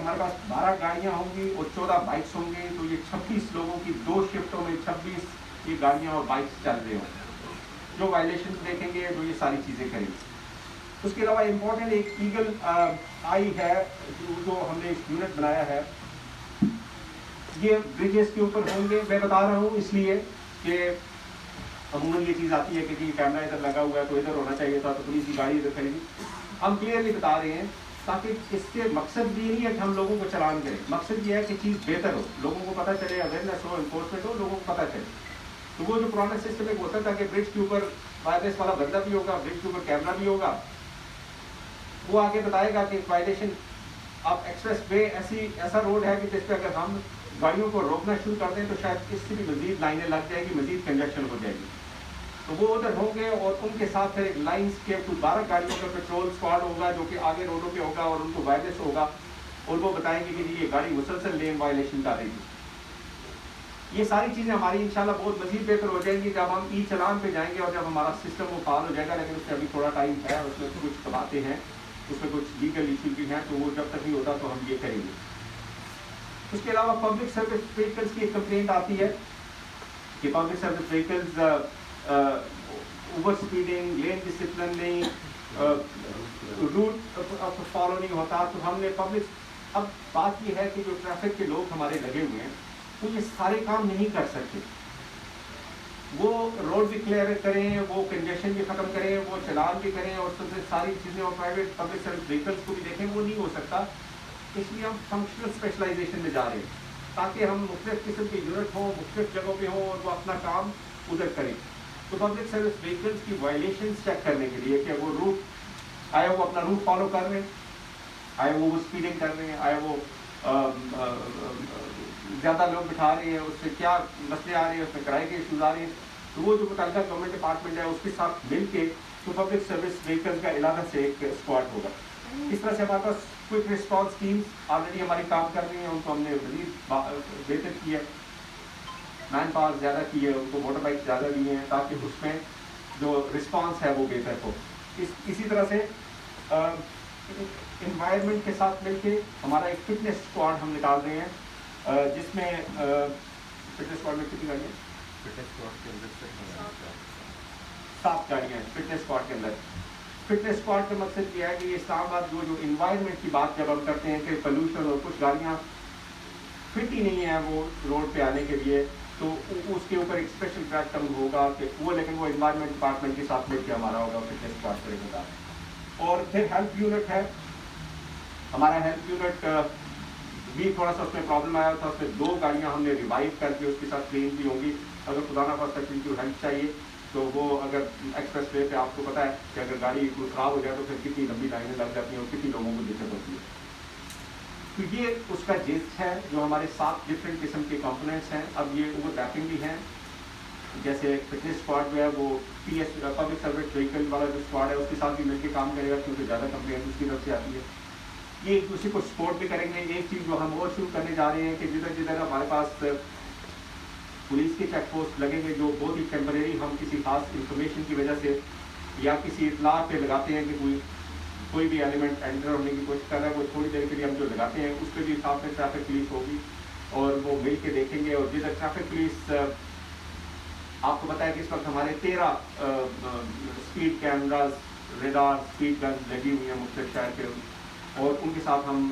हमारे पास 12 गाड़ियाँ होंगी और 14 बाइक्स होंगे, तो ये 26 लोगों की 2 शिफ्टों में 26 ये गाड़ियाँ और बाइक्स चल रहे होंगे। जो वायलेशन देखेंगे तो ये सारी चीज़ें करेंगे। उसके अलावा इम्पोर्टेंट एक ईगल आई है जो हमने एक यूनिट बनाया है, ये ब्रिजेस के ऊपर होंगे। मैं बता रहा हूँ इसलिए कि अमूमन ये चीज़ आती है कि जी कैमरा इधर लगा हुआ है तो इधर होना चाहिए था, तो पुलिस की गाड़ी इधर खड़ी। हम क्लियरली बता रहे हैं ताकि इसके मकसद ये नहीं है कि हम लोगों को चलान करें, मकसद ये है कि चीज़ बेहतर हो, लोगों को पता चले, अवेयरनेस हो, इन्फोर्समेंट हो, लोगों को पता चले। तो वो जो पुराना सिस्टम एक होता था कि ब्रिज के ऊपर वायरलेस वाला बंदा भी होगा, ब्रिज के ऊपर कैमरा भी होगा, वो आगे बताएगा कि वायलेशन। अब एक्सप्रेस वे ऐसा रोड है कि जिस पर अगर हम गाड़ियों को रोकना शुरू कर दें तो शायद इससे भी मजीद लाइनें लग जाएगी, मजीद कंजेक्शन हो जाएगी। तो वो उधर होंगे और उनके साथ फिर एक लाइन्स के कुछ 12 गाड़ियों का पेट्रोल स्क्वाड होगा जो कि आगे रोडों पे होगा और उनको वायरलेस होगा और वो बताएंगे कि ये गाड़ी मुसलसल लेन वायलेशन कर रही है। ये सारी चीज़ें हमारी इंशाल्लाह बहुत मजीद बेहतर हो जाएंगी जब हम ई चलान पे जाएंगे और जब हमारा सिस्टम वो फाल हो जाएगा। लेकिन उससे अभी थोड़ा टाइम है, उसमें कुछ बातें हैं, उसमें कुछ लीगल इशू भी हैं, तो वो जब तक नहीं होता तो हम ये करेंगे। उसके अलावा पब्लिक सर्विस व्हीकल्स की एक कंप्लेंट आती है कि public service vehicles over speeding, lane discipline नहीं, रूट फॉलो नहीं होता। तो हमने पब्लिक, अब बात ये है कि जो ट्रैफिक के लोग हमारे लगे हुए हैं वो ये सारे काम नहीं कर सकते। वो रोड भी क्लियर करें, वो कंजेशन भी ख़त्म करें, वो चलान भी करें और सबसे सारी चीज़ें और प्राइवेट पब्लिक सर्विस व्हीकल्स को भी देखें, वो नहीं हो सकता। इसलिए हम फंक्शनल स्पेशलाइजेशन में जा रहे हैं ताकि हम मुख्तलिफ किस्म के यूनिट हों, मुख्तलिफ जगहों पे हों और वो अपना काम उधर करें। तो पब्लिक सर्विस व्हीकल्स की वायलेशन चेक करने के लिए कि वो रूट आए, वो अपना रूट फॉलो कर रहे हैं, आए वो स्पीडिंग कर रहे हैं, आए वो ज़्यादा लोग बिठा रहे हैं, उससे क्या मसले आ रहे हैं, उसमें किराए के इशूज़ आ रहे हैं। तो वो जो मुतल्लिक़ा गवर्नमेंट डिपार्टमेंट है उसके साथ मिल के तो पब्लिक सर्विस व्हीकल्स का इलाका से एक स्क्वाड होगा। इस तरह से हमारे पास क्विक रिस्पॉन्स टीम्स ऑलरेडी हमारी काम कर रही हैं, उनको हमने मज़ीद बेहतर किया है, मैन पावर ज़्यादा की है, उनको मोटर बाइक ज़्यादा दी हैं ताकि उसमें जो रिस्पांस है वो बेहतर हो। इसी तरह से इन्वायरमेंट के साथ मिलके हमारा एक फिटनेस स्क्वाड हम निकाल रहे हैं जिसमें फिटनेस स्क्वाड में कितनी गाड़ियाँ? फिटनेस स्क्वाड के अंदर 7 गाड़ियाँ हैं फिटनेस स्क्वाड के अंदर। फिटनेस स्क्वाड का मकसद ये है कि इस्लामाबाद जो इन्वायरमेंट की बात जब हम करते हैं कि पोल्यूशन और कुछ गाड़ियाँ फिट ही नहीं है वो रोड पे आने के लिए, तो उसके ऊपर एक स्पेशल प्लेटफॉर्म होगा कि वो, लेकिन वो इन्वायरमेंट डिपार्टमेंट के साथ मिलकर हमारा होगा फिटनेस स्क्वाड करेगा। और फिर हेल्थ यूनिट है हमारा। हेल्थ यूनिट भी थोड़ा सा उसमें प्रॉब्लम आया था, उसमें 2 गाड़ियाँ हमने रिवाइव करके उसके साथ क्लीन भी होंगी। अगर खुदा ना खास्ता किसी को हेल्प चाहिए तो वो अगर एक्सप्रेस वे पे आपको पता है कि अगर गाड़ी ख़राब हो जाए तो फिर कितनी लंबी लाइनें लग जाती हैं और कितनी लोगों को दिक्कत होती है। तो ये उसका जिस्ट है जो हमारे 7 डिफरेंट किस्म के कंपोनेंट्स हैं। अब ये ओवरलैपिंग भी हैं, जैसे फिटनेस स्क्वाड जो है वो PS पब्लिक सर्विस व्हीकल वाला जो स्क्वाड है उसके साथ भी मिलकर काम करेगा क्योंकि ज़्यादा कंप्लेंट उसकी तरफ से आती है। ये एक दूसरे को सपोर्ट भी करेंगे। एक चीज़ जो हम और शुरू करने जा रहे हैं कि जिधर जिधर हमारे पास पुलिस के चेक पोस्ट लगेंगे जो बहुत ही टेम्परेरी हम किसी खास इंफॉर्मेशन की वजह से या किसी इतला पे लगाते हैं कि कोई भी एलिमेंट एंटर होने की कोशिश कर रहा है, वो थोड़ी देर के लिए हम जो लगाते हैं उस पर भी साथ में ट्रैफिक पुलिस होगी और वो मिल के देखेंगे। और जिधर ट्रैफिक पुलिस, आपको पता है कि इस वक्त हमारे 13 speed cameras, radar, speed gun लगी हुई हैं मुख्तलिफ शहर के, और उनके साथ हम